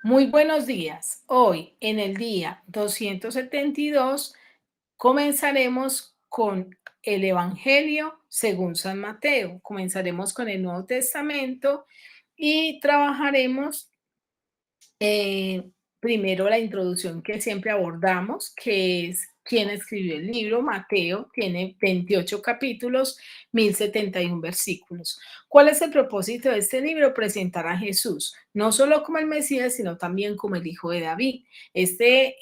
Muy buenos días. Hoy, en el día 272, comenzaremos con el Evangelio según San Mateo. Comenzaremos con el Nuevo Testamento y trabajaremos eh, primero la introducción que siempre abordamos, que es quién escribió el libro. Mateo tiene 28 capítulos, 1071 versículos. ¿Cuál es el propósito de este libro? Presentar a Jesús, no solo como el Mesías, sino también como el Hijo de David. Este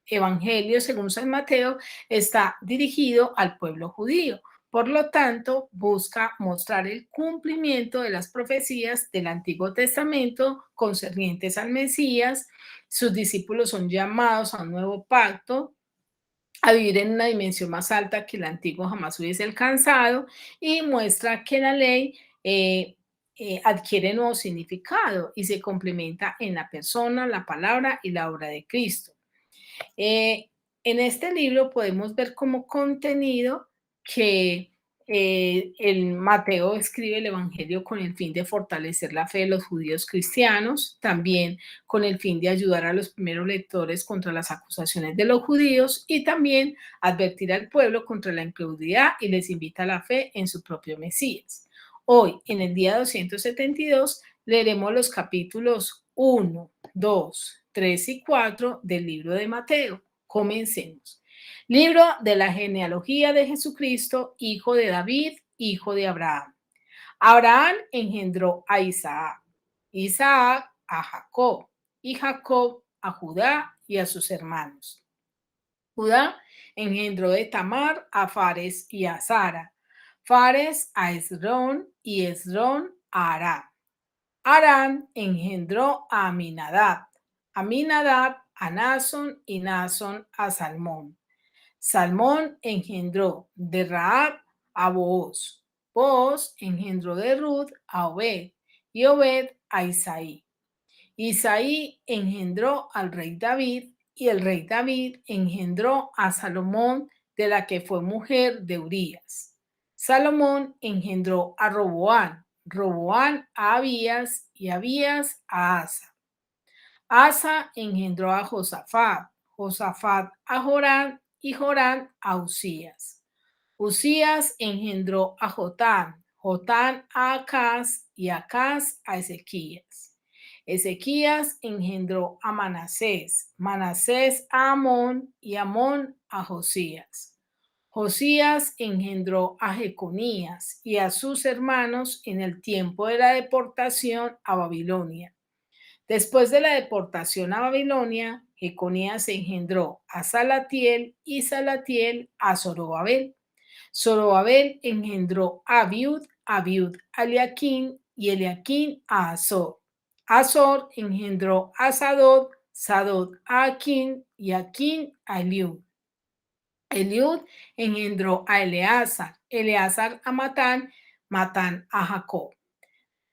Evangelio, según San Mateo, está dirigido al pueblo judío. Por lo tanto, busca mostrar el cumplimiento de las profecías del Antiguo Testamento concernientes al Mesías. Sus discípulos son llamados a un nuevo pacto, a vivir en una dimensión más alta que el antiguo jamás hubiese alcanzado, y muestra que la ley adquiere nuevo significado y se complementa en la persona, la palabra y la obra de Cristo. Eh, en este libro podemos ver como contenido que el Mateo escribe el Evangelio con el fin de fortalecer la fe de los judíos cristianos, también con el fin de ayudar a los primeros lectores contra las acusaciones de los judíos y también advertir al pueblo contra la incredulidad y les invita a la fe en su propio Mesías. Hoy, en el día 272, leeremos los capítulos 1, 2, 3 y 4 del libro de Mateo. Comencemos. Libro de la genealogía de Jesucristo, hijo de David, hijo de Abraham. Abraham engendró a Isaac, Isaac a Jacob y Jacob a Judá y a sus hermanos. Judá engendró de Tamar a Fares y a Sara, Fares a Esrón y Esrón a Aram. Aram engendró a Aminadab, Aminadab a Naasón y Naasón a Salmón. Salmón engendró de Rahab a Booz, Booz engendró de Ruth a Obed y Obed a Isaí. Isaí engendró al rey David y el rey David engendró a Salomón, de la que fue mujer de Urías. Salomón engendró a Roboán, Roboán a Abías y Abías a Asa. Asa engendró a Josafat, Josafat a Jorán y Jorán a Usías. Usías engendró a Jotán, Jotán a Acaz y Acaz a Ezequías. Ezequías engendró a Manasés, Manasés a Amón y Amón a Josías. Josías engendró a Jeconías y a sus hermanos en el tiempo de la deportación a Babilonia. Después de la deportación a Babilonia, Jeconías engendró a Salatiel y Salatiel a Zorobabel. Zorobabel engendró a Abiud, Abiud a Eliaquín y Eliaquín a Azor. Azor engendró a Sadod, Sadod a Aquín y Aquín a Eliud. Eliud engendró a Eleazar, Eleazar a Matán, Matán a Jacob.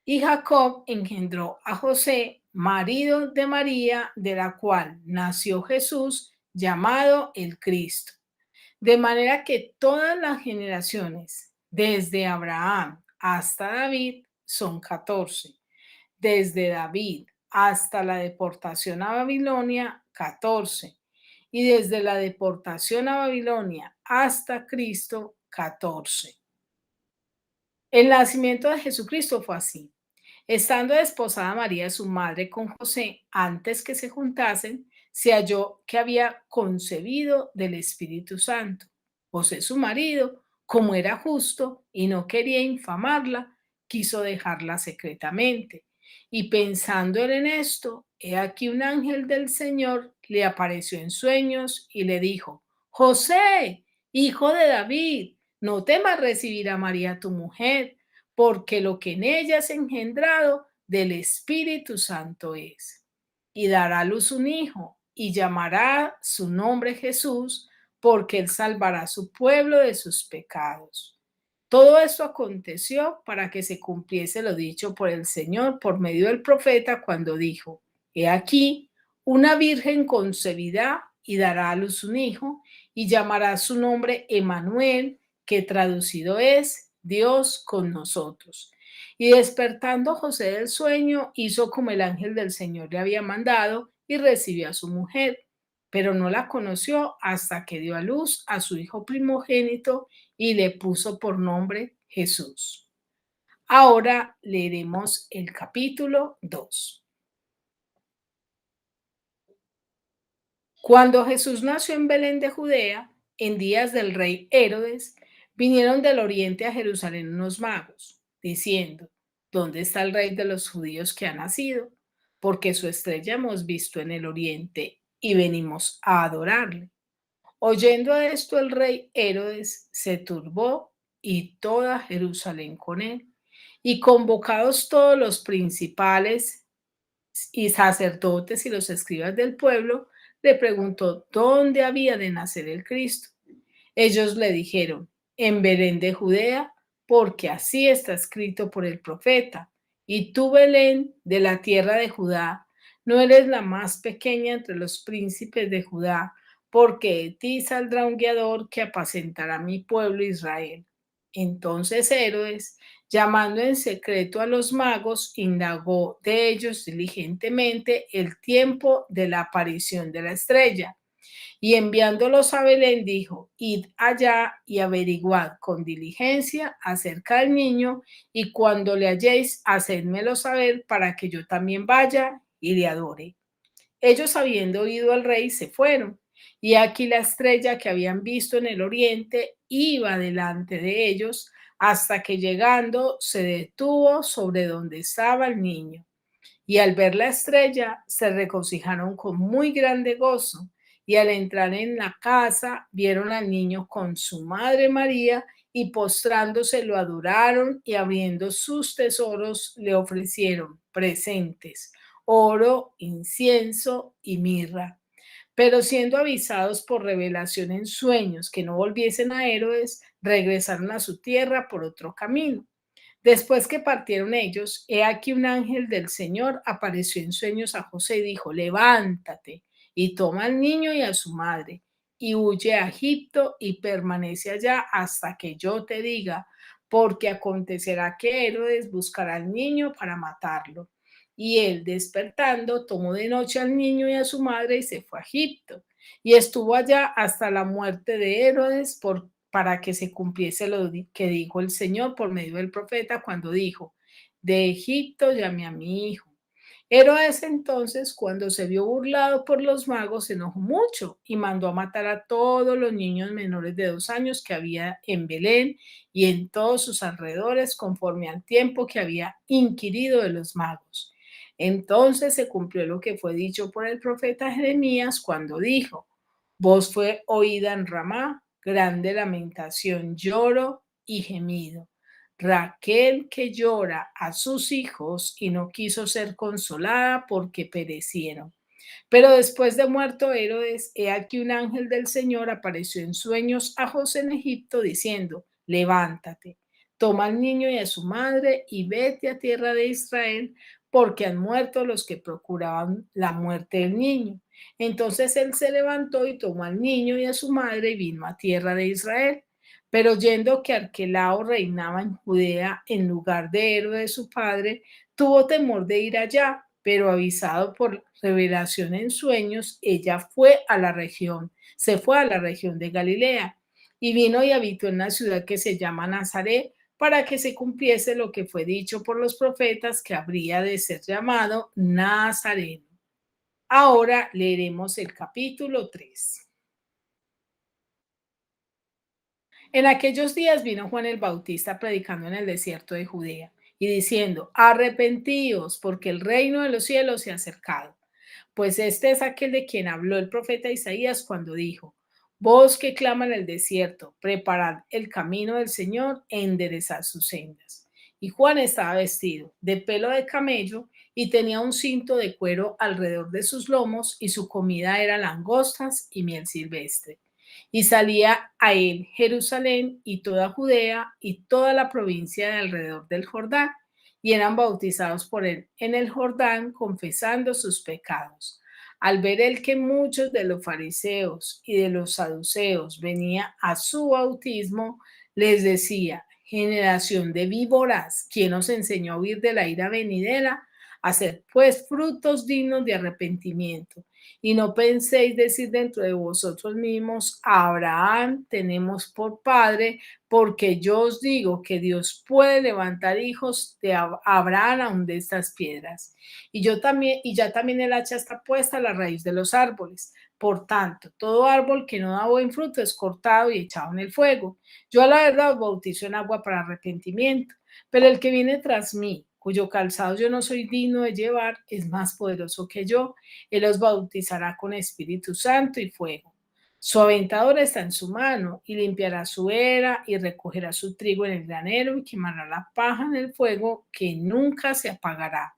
Y Jacob engendró a José, marido de María, de la cual nació Jesús, llamado el Cristo. De manera que todas las generaciones, desde Abraham hasta David, son 14. Desde David hasta la deportación a Babilonia, 14. Y desde la deportación a Babilonia hasta Cristo, 14. El nacimiento de Jesucristo fue así. Estando desposada María, su madre, con José, antes que se juntasen, se halló que había concebido del Espíritu Santo. José, su marido, como era justo y no quería infamarla, quiso dejarla secretamente. Y pensando él en esto, he aquí un ángel del Señor le apareció en sueños y le dijo: José, hijo de David, no temas recibir a María tu mujer, porque lo que en ella es engendrado del Espíritu Santo es. Y dará a luz un hijo, y llamará su nombre Jesús, porque él salvará a su pueblo de sus pecados. Todo esto aconteció para que se cumpliese lo dicho por el Señor por medio del profeta cuando dijo: He aquí, una virgen concebirá y dará a luz un hijo, y llamará su nombre Emmanuel, que traducido es Dios con nosotros. Y despertando José del sueño, hizo como el ángel del Señor le había mandado y recibió a su mujer, pero no la conoció hasta que dio a luz a su hijo primogénito y le puso por nombre Jesús. Ahora leeremos el capítulo 2. Cuando Jesús nació en Belén de Judea, en días del rey Herodes, vinieron del oriente a Jerusalén unos magos, diciendo, ¿dónde está el rey de los judíos que ha nacido? Porque su estrella hemos visto en el oriente y venimos a adorarle. Oyendo esto, el rey Herodes se turbó y toda Jerusalén con él. Y convocados todos los principales y sacerdotes y los escribas del pueblo, le preguntó dónde había de nacer el Cristo. Ellos le dijeron, en Belén de Judea, porque así está escrito por el profeta. Y tú, Belén, de la tierra de Judá, no eres la más pequeña entre los príncipes de Judá, porque de ti saldrá un guiador que apacentará mi pueblo Israel. Entonces Herodes, llamando en secreto a los magos, indagó de ellos diligentemente el tiempo de la aparición de la estrella. Y enviándolos a Belén, dijo, id allá y averiguad con diligencia acerca del niño, y cuando le halléis, hacedmelo saber para que yo también vaya y le adore. Ellos, habiendo oído al rey, se fueron. Y aquí la estrella que habían visto en el oriente iba delante de ellos hasta que llegando se detuvo sobre donde estaba el niño. Y al ver la estrella se regocijaron con muy grande gozo. Y al entrar en la casa vieron al niño con su madre María y postrándose lo adoraron y abriendo sus tesoros le ofrecieron presentes, oro, incienso y mirra. Pero siendo avisados por revelación en sueños que no volviesen a Herodes, regresaron a su tierra por otro camino. Después que partieron ellos, he aquí un ángel del Señor apareció en sueños a José y dijo, levántate y toma al niño y a su madre y huye a Egipto y permanece allá hasta que yo te diga, porque acontecerá que Herodes buscará al niño para matarlo. Y él, despertando, tomó de noche al niño y a su madre y se fue a Egipto. Y estuvo allá hasta la muerte de Herodes para que se cumpliese lo que dijo el Señor por medio del profeta cuando dijo, de Egipto llamé a mi hijo. Herodes entonces, cuando se vio burlado por los magos, se enojó mucho y mandó a matar a todos los niños menores de 2 años que había en Belén y en todos sus alrededores, conforme al tiempo que había inquirido de los magos. Entonces se cumplió lo que fue dicho por el profeta Jeremías cuando dijo, voz fue oída en Ramá, grande lamentación, lloro y gemido. Raquel que llora a sus hijos y no quiso ser consolada porque perecieron. Pero después de muerto Herodes, he aquí un ángel del Señor apareció en sueños a José en Egipto diciendo, levántate, toma al niño y a su madre y vete a tierra de Israel, porque han muerto los que procuraban la muerte del niño. Entonces él se levantó y tomó al niño y a su madre y vino a tierra de Israel. Pero oyendo que Arquelao reinaba en Judea en lugar de Herodes su padre, tuvo temor de ir allá, pero avisado por revelación en sueños, ella se fue a la región de Galilea y vino y habitó en la ciudad que se llama Nazaret para que se cumpliese lo que fue dicho por los profetas que habría de ser llamado Nazareno. Ahora leeremos el capítulo 3. En aquellos días vino Juan el Bautista predicando en el desierto de Judea y diciendo, arrepentíos porque el reino de los cielos se ha acercado. Pues este es aquel de quien habló el profeta Isaías cuando dijo, voz que clama en el desierto, preparad el camino del Señor e enderezad sus sendas. Y Juan estaba vestido de pelo de camello y tenía un cinto de cuero alrededor de sus lomos y su comida era langostas y miel silvestre. Y salía a él Jerusalén y toda Judea y toda la provincia de alrededor del Jordán, y eran bautizados por él en el Jordán, confesando sus pecados. Al ver él que muchos de los fariseos y de los saduceos venía a su bautismo, les decía, Generación de víboras, ¿quién os enseñó a huir de la ira venidera? Haced pues frutos dignos de arrepentimiento. Y no penséis decir dentro de vosotros mismos, Abraham tenemos por padre, porque yo os digo que Dios puede levantar hijos de Abraham aún de estas piedras. Y ya también el hacha está puesta a la raíz de los árboles. Por tanto, todo árbol que no da buen fruto es cortado y echado en el fuego. Yo a la verdad os bautizo en agua para arrepentimiento, pero el que viene tras mí, cuyo calzado yo no soy digno de llevar, es más poderoso que yo. Él os bautizará con Espíritu Santo y fuego. Su aventador está en su mano y limpiará su era y recogerá su trigo en el granero y quemará la paja en el fuego que nunca se apagará.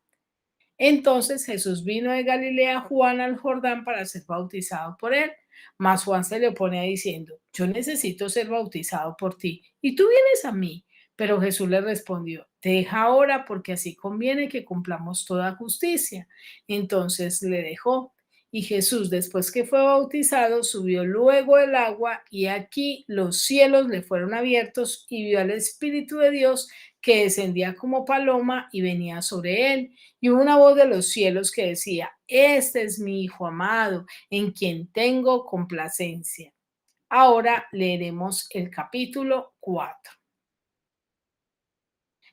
Entonces Jesús vino de Galilea a Juan al Jordán para ser bautizado por él. Mas Juan se le opone diciendo, yo necesito ser bautizado por ti y tú vienes a mí. Pero Jesús le respondió, deja ahora porque así conviene que cumplamos toda justicia. Entonces le dejó. Y Jesús, después que fue bautizado, subió luego del agua y aquí los cielos le fueron abiertos y vio al Espíritu de Dios que descendía como paloma y venía sobre él. Y hubo una voz de los cielos que decía, este es mi Hijo amado, en quien tengo complacencia. Ahora leeremos el capítulo 4.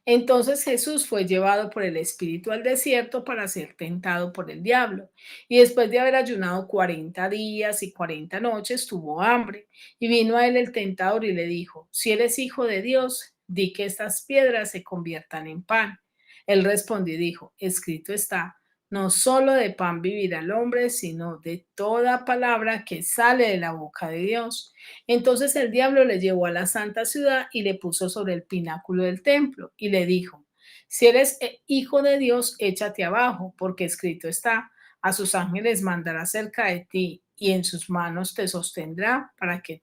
Entonces Jesús fue llevado por el Espíritu al desierto para ser tentado por el diablo. Y después de haber ayunado 40 días y 40 noches, tuvo hambre. Y vino a él el tentador y le dijo, si eres hijo de Dios, di que estas piedras se conviertan en pan. Él respondió y dijo, escrito está, no solo de pan vivirá el hombre, sino de toda palabra que sale de la boca de Dios. Entonces el diablo le llevó a la santa ciudad y le puso sobre el pináculo del templo y le dijo, si eres hijo de Dios, échate abajo, porque escrito está, a sus ángeles mandará cerca de ti y en sus manos te sostendrá para que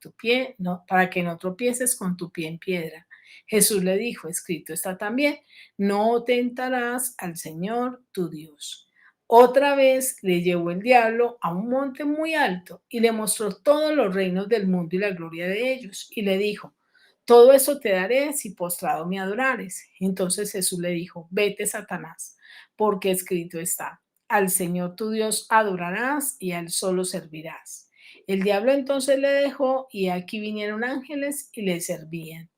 no tropieces con tu pie en piedra. Jesús le dijo, escrito está también, no tentarás al Señor tu Dios. Otra vez le llevó el diablo a un monte muy alto y le mostró todos los reinos del mundo y la gloria de ellos. Y le dijo, todo eso te daré si postrado me adorares. Entonces Jesús le dijo, vete, Satanás, porque escrito está, al Señor tu Dios adorarás y a él solo servirás. El diablo entonces le dejó y aquí vinieron ángeles y le servían.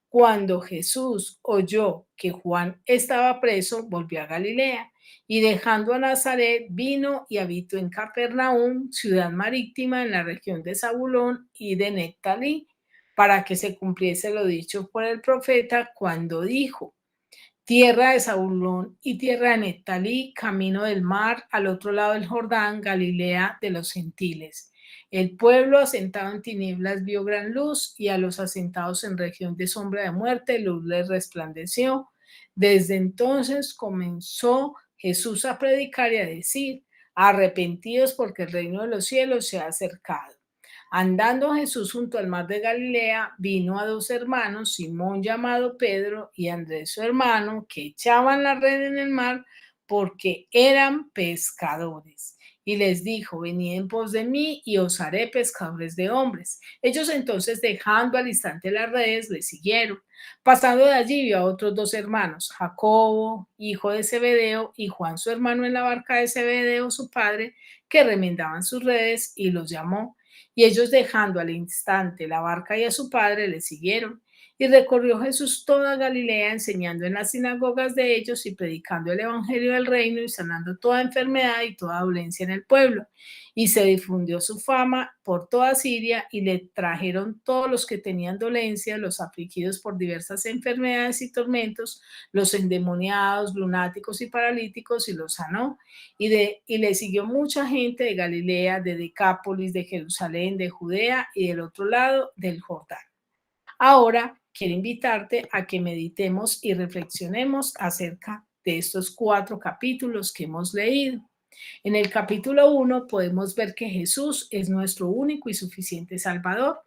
Cuando Jesús oyó que Juan estaba preso, volvió a Galilea y dejando a Nazaret vino y habitó en Capernaum, ciudad marítima en la región de Zabulón y de Nectalí, para que se cumpliese lo dicho por el profeta cuando dijo, tierra de Zabulón y tierra de Neftalí, camino del mar, al otro lado del Jordán, Galilea de los gentiles. El pueblo asentado en tinieblas vio gran luz y a los asentados en región de sombra de muerte luz les resplandeció. Desde entonces comenzó Jesús a predicar y a decir, arrepentidos porque el reino de los cielos se ha acercado. Andando Jesús junto al mar de Galilea, vino a dos hermanos, Simón llamado Pedro y Andrés su hermano, que echaban la red en el mar porque eran pescadores. Y les dijo, venid en pos de mí y os haré pescadores de hombres. Ellos entonces, dejando al instante las redes, le siguieron. Pasando de allí vio a otros dos hermanos, Jacobo, hijo de Zebedeo, y Juan su hermano en la barca de Zebedeo, su padre, que remendaban sus redes, y los llamó. Y ellos dejando al instante la barca y a su padre le siguieron. Y recorrió Jesús toda Galilea, enseñando en las sinagogas de ellos y predicando el evangelio del reino y sanando toda enfermedad y toda dolencia en el pueblo. Y se difundió su fama por toda Siria y le trajeron todos los que tenían dolencia, los afligidos por diversas enfermedades y tormentos, los endemoniados, lunáticos y paralíticos, y los sanó. Y le siguió mucha gente de Galilea, de Decápolis, de Jerusalén, de Judea y del otro lado del Jordán. Ahora quiero invitarte a que meditemos y reflexionemos acerca de estos 4 capítulos que hemos leído. En el capítulo 1 podemos ver que Jesús es nuestro único y suficiente Salvador.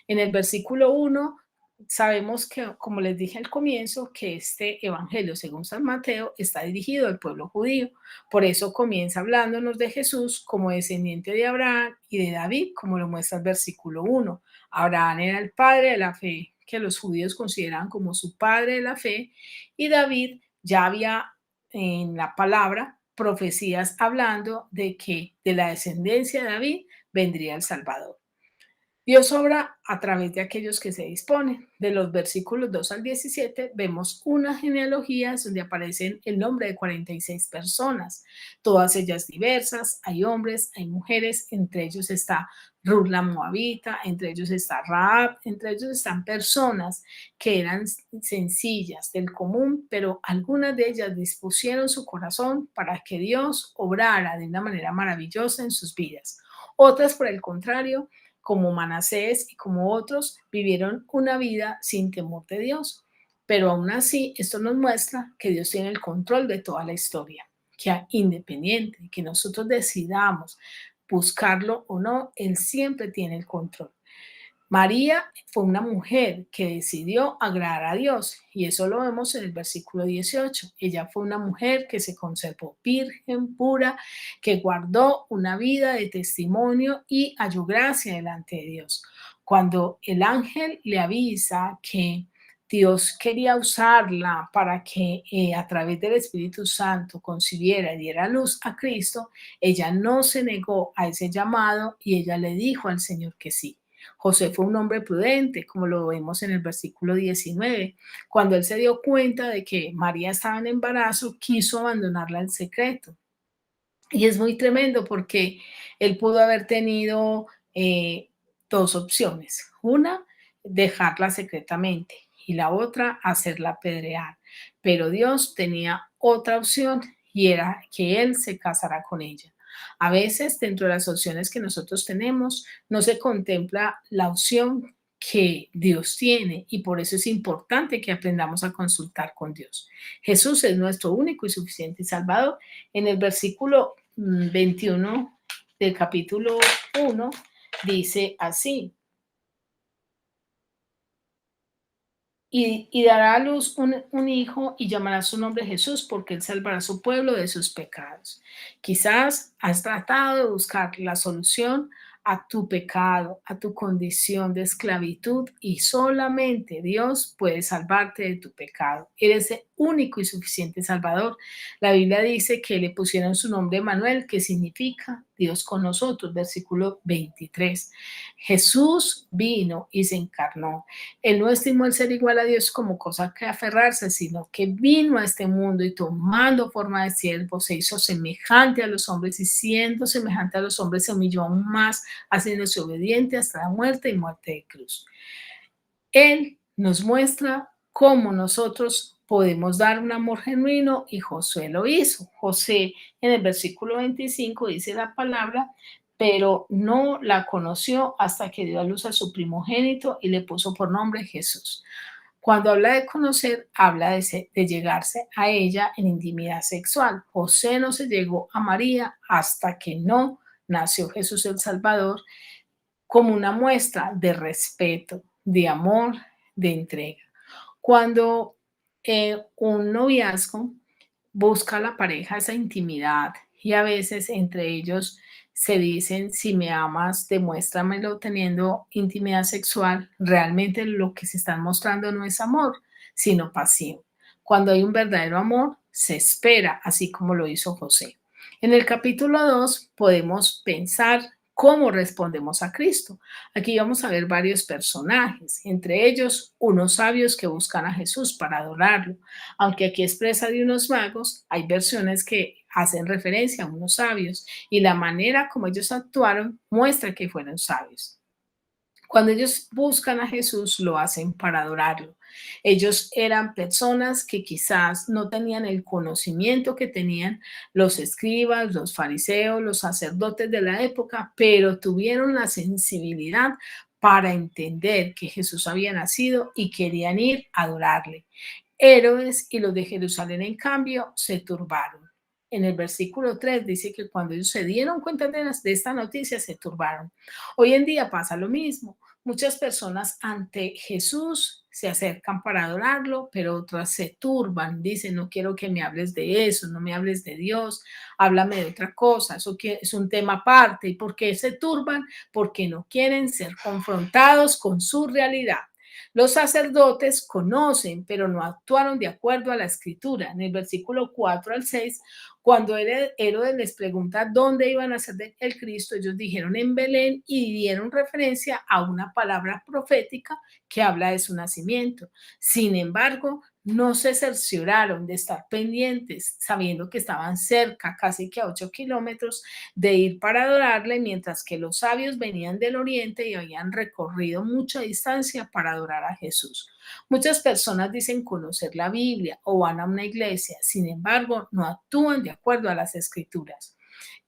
En el versículo 1 sabemos que, como les dije al comienzo, que este evangelio, según San Mateo, está dirigido al pueblo judío. Por eso comienza hablándonos de Jesús como descendiente de Abraham y de David, como lo muestra el versículo 1. Abraham era el padre de la fe, que los judíos consideran como su padre de la fe, y David ya había en la palabra profecías hablando de que de la descendencia de David vendría el Salvador. Dios obra a través de aquellos que se disponen. De los versículos 2 al 17 vemos una genealogía donde aparecen el nombre de 46 personas, todas ellas diversas. Hay hombres, hay mujeres, entre ellos está Ruth la Moabita, entre ellos está Rahab, entre ellos están personas que eran sencillas del común, pero algunas de ellas dispusieron su corazón para que Dios obrara de una manera maravillosa en sus vidas. Otras, por el contrario, como Manasés y como otros, vivieron una vida sin temor de Dios. Pero aún así, esto nos muestra que Dios tiene el control de toda la historia, que independiente que nosotros decidamos buscarlo o no, Él siempre tiene el control. María fue una mujer que decidió agradar a Dios y eso lo vemos en el versículo 18. Ella fue una mujer que se conservó virgen, pura, que guardó una vida de testimonio y halló gracia delante de Dios. Cuando el ángel le avisa que Dios quería usarla para que a través del Espíritu Santo concibiera y diera luz a Cristo, ella no se negó a ese llamado y ella le dijo al Señor que sí. José fue un hombre prudente, como lo vemos en el versículo 19. Cuando él se dio cuenta de que María estaba en embarazo, quiso abandonarla en secreto. Y es muy tremendo porque él pudo haber tenido dos opciones. Una, dejarla secretamente y la otra, hacerla apedrear. Pero Dios tenía otra opción y era que él se casara con ella. A veces, dentro de las opciones que nosotros tenemos, no se contempla la opción que Dios tiene y por eso es importante que aprendamos a consultar con Dios. Jesús es nuestro único y suficiente Salvador. En el versículo 21 del capítulo 1 dice así: y dará a luz un hijo y llamará su nombre Jesús, porque él salvará a su pueblo de sus pecados. Quizás has tratado de buscar la solución a tu pecado, a tu condición de esclavitud, y solamente Dios puede salvarte de tu pecado. Eres el único y suficiente Salvador. La Biblia dice que le pusieron su nombre Manuel, que significa Dios con nosotros, versículo 23. Jesús vino y se encarnó. Él no estimó el ser igual a Dios como cosa que aferrarse, sino que vino a este mundo y tomando forma de siervo, se hizo semejante a los hombres y siendo semejante a los hombres se humilló aún más, haciéndose obediente hasta la muerte y muerte de cruz. Él nos muestra cómo nosotros podemos dar un amor genuino y Josué lo hizo. José en el versículo 25 dice la palabra, pero no la conoció hasta que dio a luz a su primogénito y le puso por nombre Jesús. Cuando habla de conocer, habla de llegarse a ella en intimidad sexual. José no se llegó a María hasta que no nació Jesús el Salvador, como una muestra de respeto, de amor, de entrega. Cuando un noviazgo busca a la pareja esa intimidad y a veces entre ellos se dicen, si me amas, demuéstramelo teniendo intimidad sexual, realmente lo que se están mostrando no es amor, sino pasión. Cuando hay un verdadero amor, se espera, así como lo hizo José. En el capítulo 2 podemos pensar cómo respondemos a Cristo. Aquí vamos a ver varios personajes, entre ellos unos sabios que buscan a Jesús para adorarlo. Aunque aquí expresa de unos magos, hay versiones que hacen referencia a unos sabios y la manera como ellos actuaron muestra que fueron sabios. Cuando ellos buscan a Jesús, lo hacen para adorarlo. Ellos eran personas que quizás no tenían el conocimiento que tenían los escribas, los fariseos, los sacerdotes de la época, pero tuvieron la sensibilidad para entender que Jesús había nacido y querían ir a adorarle. Héroes y los de Jerusalén, en cambio, se turbaron. En el versículo 3 dice que cuando ellos se dieron cuenta de esta noticia, se turbaron. Hoy en día pasa lo mismo. Muchas personas ante Jesús se acercan para adorarlo, pero otras se turban, dicen, no quiero que me hables de eso, no me hables de Dios, háblame de otra cosa, eso es un tema aparte. ¿Y por qué se turban? Porque no quieren ser confrontados con su realidad. Los sacerdotes conocen, pero no actuaron de acuerdo a la escritura. En el versículo 4 al 6, cuando Herodes les pregunta dónde iban a ser el Cristo, ellos dijeron en Belén y dieron referencia a una palabra profética que habla de su nacimiento. Sin embargo, no se cercioraron de estar pendientes, sabiendo que estaban cerca, casi que a 8 kilómetros, de ir para adorarle, mientras que los sabios venían del oriente y habían recorrido mucha distancia para adorar a Jesús. Muchas personas dicen conocer la Biblia o van a una iglesia, sin embargo, no actúan de acuerdo a las escrituras.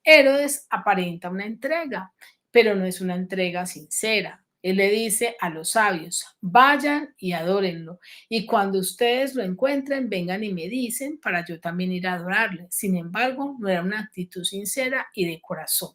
Herodes aparenta una entrega, pero no es una entrega sincera. Él le dice a los sabios, vayan y adórenlo. Y cuando ustedes lo encuentren, vengan y me dicen para yo también ir a adorarle. Sin embargo, no era una actitud sincera y de corazón.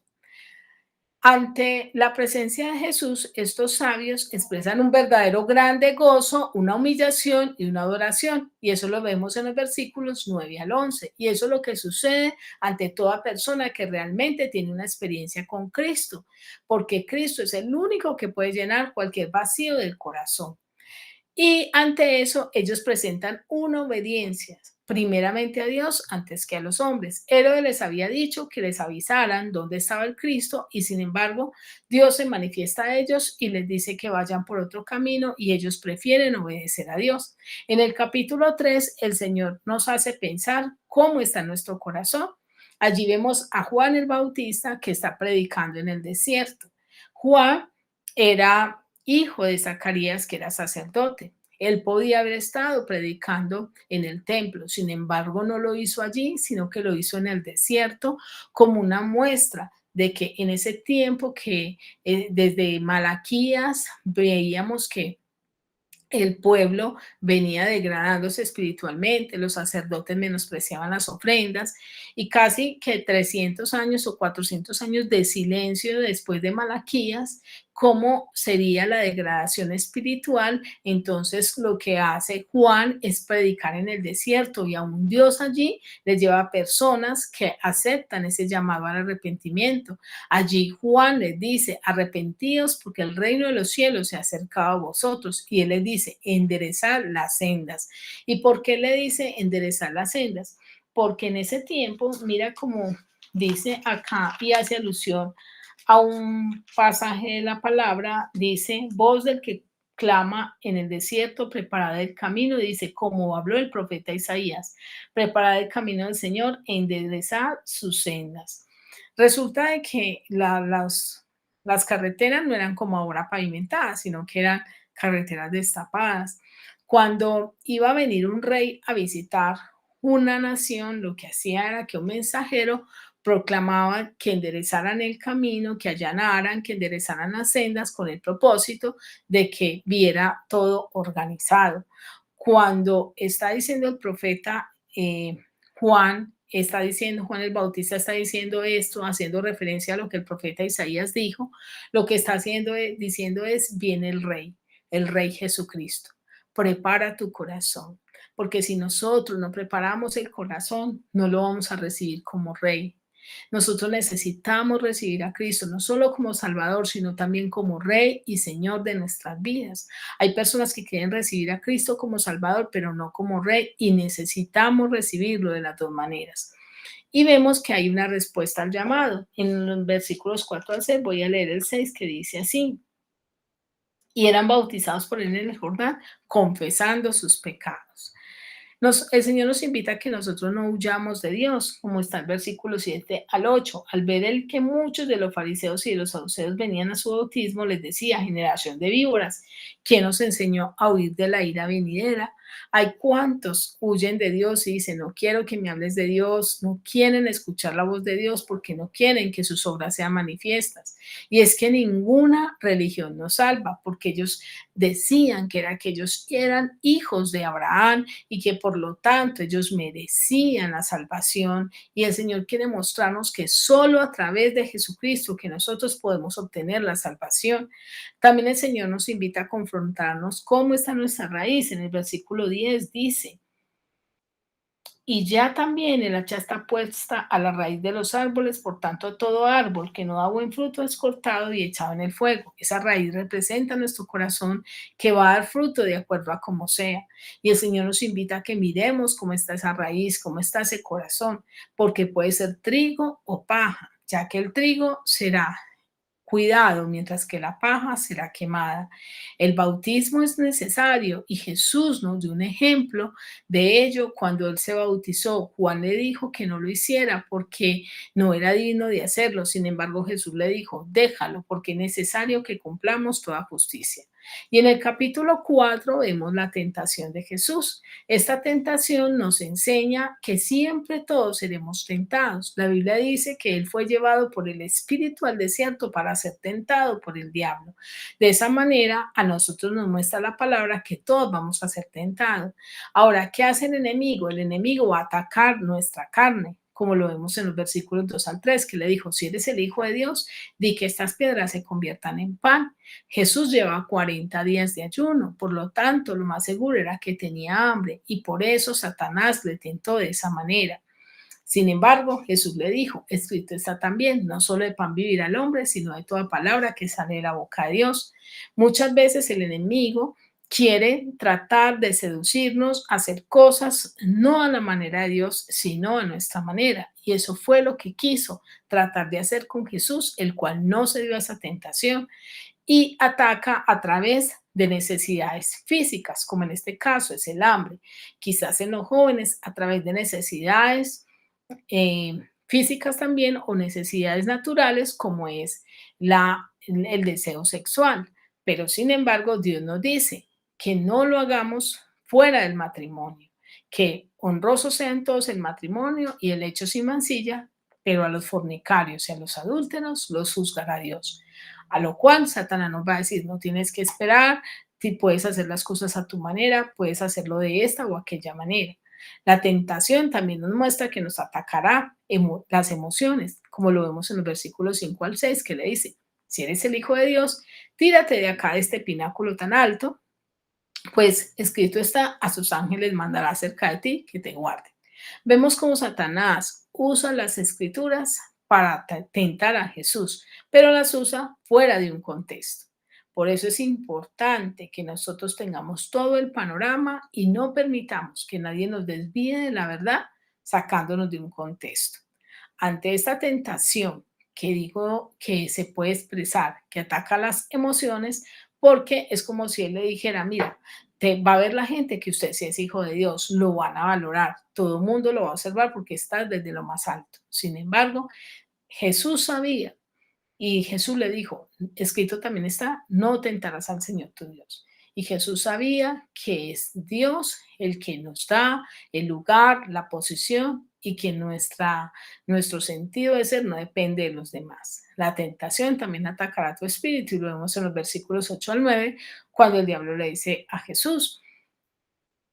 Ante la presencia de Jesús, estos sabios expresan un verdadero grande gozo, una humillación y una adoración. Y eso lo vemos en los versículos 9 al 11. Y eso es lo que sucede ante toda persona que realmente tiene una experiencia con Cristo, porque Cristo es el único que puede llenar cualquier vacío del corazón. Y ante eso, ellos presentan una obediencia, primeramente a Dios antes que a los hombres. Herodes les había dicho que les avisaran dónde estaba el Cristo y sin embargo, Dios se manifiesta a ellos y les dice que vayan por otro camino y ellos prefieren obedecer a Dios. En el capítulo 3, el Señor nos hace pensar cómo está nuestro corazón. Allí vemos a Juan el Bautista que está predicando en el desierto. Juan era hijo de Zacarías, que era sacerdote. Él podía haber estado predicando en el templo, sin embargo no lo hizo allí, sino que lo hizo en el desierto como una muestra de que en ese tiempo que desde Malaquías veíamos que el pueblo venía degradándose espiritualmente, los sacerdotes menospreciaban las ofrendas y casi que 300 años o 400 años de silencio después de Malaquías, cómo sería la degradación espiritual. Entonces lo que hace Juan es predicar en el desierto y a un Dios allí les lleva a personas que aceptan ese llamado al arrepentimiento. Allí Juan les dice, arrepentíos porque el reino de los cielos se ha acercado a vosotros. Y él les dice, enderezar las sendas. ¿Y por qué le dice enderezar las sendas? Porque en ese tiempo, mira cómo dice acá y hace alusión a un pasaje de la palabra, dice, voz del que clama en el desierto, preparad el camino, dice, como habló el profeta Isaías, preparad el camino del Señor e enderezad sus sendas. Resulta de que las carreteras no eran como ahora pavimentadas, sino que eran carreteras destapadas. Cuando iba a venir un rey a visitar una nación, lo que hacía era que un mensajero proclamaba que enderezaran el camino, que allanaran, que enderezaran las sendas con el propósito de que viera todo organizado. Cuando está diciendo el profeta Juan, está diciendo, Juan el Bautista está diciendo esto, haciendo referencia a lo que el profeta Isaías dijo, lo que está diciendo es, viene el rey Jesucristo. Prepara tu corazón, porque si nosotros no preparamos el corazón, no lo vamos a recibir como rey. Nosotros necesitamos recibir a Cristo, no solo como Salvador, sino también como Rey y Señor de nuestras vidas. Hay personas que quieren recibir a Cristo como Salvador, pero no como Rey, y necesitamos recibirlo de las dos maneras. Y vemos que hay una respuesta al llamado. En los versículos 4 al 6, voy a leer el 6 que dice así, y eran bautizados por él en el Jordán, confesando sus pecados. El Señor nos invita a que nosotros no huyamos de Dios, como está el versículo 7 al 8. Al ver el que muchos de los fariseos y de los saduceos venían a su bautismo, les decía, generación de víboras, ¿quién nos enseñó a huir de la ira venidera? Hay cuantos huyen de Dios y dicen, no quiero que me hables de Dios, no quieren escuchar la voz de Dios porque no quieren que sus obras sean manifiestas. Y es que ninguna religión nos salva, porque ellos decían que ellos eran hijos de Abraham y que por lo tanto ellos merecían la salvación. Y el Señor quiere mostrarnos que solo a través de Jesucristo que nosotros podemos obtener la salvación. También el Señor nos invita a confrontarnos cómo está nuestra raíz. En el versículo 10 dice, Y ya también el hacha está puesta a la raíz de los árboles, por tanto todo árbol que no da buen fruto es cortado y echado en el fuego. Esa raíz representa nuestro corazón que va a dar fruto de acuerdo a cómo sea. Y el Señor nos invita a que miremos cómo está esa raíz, cómo está ese corazón, porque puede ser trigo o paja, ya que el trigo será cuidado, mientras que la paja será quemada. El bautismo es necesario y Jesús nos dio un ejemplo de ello cuando él se bautizó. Juan le dijo que no lo hiciera porque no era digno de hacerlo. Sin embargo, Jesús le dijo, déjalo porque es necesario que cumplamos toda justicia. Y en el capítulo 4 vemos la tentación de Jesús. Esta tentación nos enseña que siempre todos seremos tentados. La Biblia dice que él fue llevado por el Espíritu al desierto para ser tentado por el diablo. De esa manera, a nosotros nos muestra la palabra que todos vamos a ser tentados. Ahora, ¿qué hace el enemigo? El enemigo va a atacar nuestra carne, como lo vemos en los versículos 2 al 3, que le dijo, si eres el Hijo de Dios, di que estas piedras se conviertan en pan. Jesús lleva 40 días de ayuno, por lo tanto, lo más seguro era que tenía hambre y por eso Satanás le tentó de esa manera. Sin embargo, Jesús le dijo, escrito está también, no solo de pan vivirá el hombre, sino de toda palabra que sale de la boca de Dios. Muchas veces el enemigo quiere tratar de seducirnos a hacer cosas no a la manera de Dios, sino a nuestra manera. Y eso fue lo que quiso tratar de hacer con Jesús, el cual no se dio a esa tentación y ataca a través de necesidades físicas, como en este caso es el hambre. Quizás en los jóvenes a través de necesidades físicas también o necesidades naturales como es el deseo sexual. Pero sin embargo, Dios nos dice que no lo hagamos fuera del matrimonio, que honrosos sean todos el matrimonio y el hecho sin mancilla, pero a los fornicarios y a los adúlteros los juzgará Dios. A lo cual Satanás nos va a decir, no tienes que esperar, si puedes hacer las cosas a tu manera, puedes hacerlo de esta o aquella manera. La tentación también nos muestra que nos atacará las emociones, como lo vemos en los versículos 5 al 6, que le dice, si eres el Hijo de Dios, tírate de acá de este pináculo tan alto, pues escrito está, a sus ángeles mandará cerca de ti que te guarden. Vemos cómo Satanás usa las escrituras para tentar a Jesús, pero las usa fuera de un contexto. Por eso es importante que nosotros tengamos todo el panorama y no permitamos que nadie nos desvíe de la verdad sacándonos de un contexto. Ante esta tentación que digo que se puede expresar, que ataca las emociones, porque es como si él le dijera, mira, te va a ver la gente que usted si es hijo de Dios, lo van a valorar, todo el mundo lo va a observar porque está desde lo más alto. Sin embargo, Jesús sabía y Jesús le dijo, escrito también está, no tentarás al Señor tu Dios. Y Jesús sabía que es Dios el que nos da el lugar, la posición y que nuestro sentido de ser no depende de los demás. La tentación también atacará tu espíritu y lo vemos en los versículos 8 al 9, cuando el diablo le dice a Jesús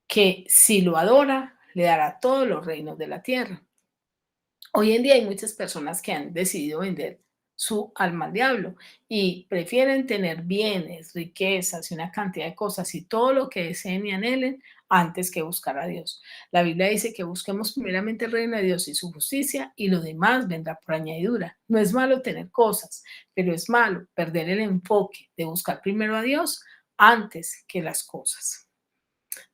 que si lo adora, le dará todos los reinos de la tierra. Hoy en día hay muchas personas que han decidido vender su alma al diablo y prefieren tener bienes, riquezas y una cantidad de cosas y todo lo que deseen y anhelen antes que buscar a Dios. La Biblia dice que busquemos primeramente el reino de Dios y su justicia y lo demás vendrá por añadidura. No es malo tener cosas, pero es malo perder el enfoque de buscar primero a Dios antes que las cosas.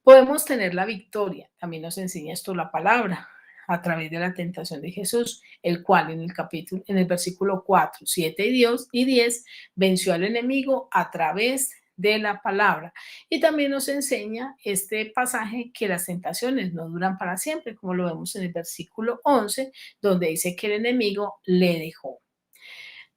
Podemos tener la victoria, también nos enseña esto la palabra, a través de la tentación de Jesús, el cual en el versículo 4, 7 y 10 venció al enemigo a través de la palabra. Y también nos enseña este pasaje que las tentaciones no duran para siempre, como lo vemos en el versículo 11, donde dice que el enemigo le dejó.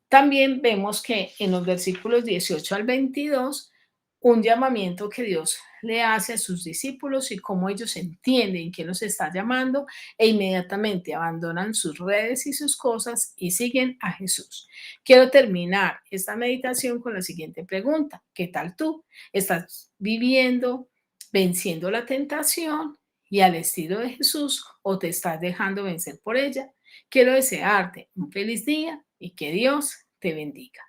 También vemos que en los versículos 18 al 22, un llamamiento que Dios le hace a sus discípulos y cómo ellos entienden que los está llamando e inmediatamente abandonan sus redes y sus cosas y siguen a Jesús. Quiero terminar esta meditación con la siguiente pregunta. ¿Qué tal tú? ¿Estás viviendo, venciendo la tentación y al estilo de Jesús o te estás dejando vencer por ella? Quiero desearte un feliz día y que Dios te bendiga.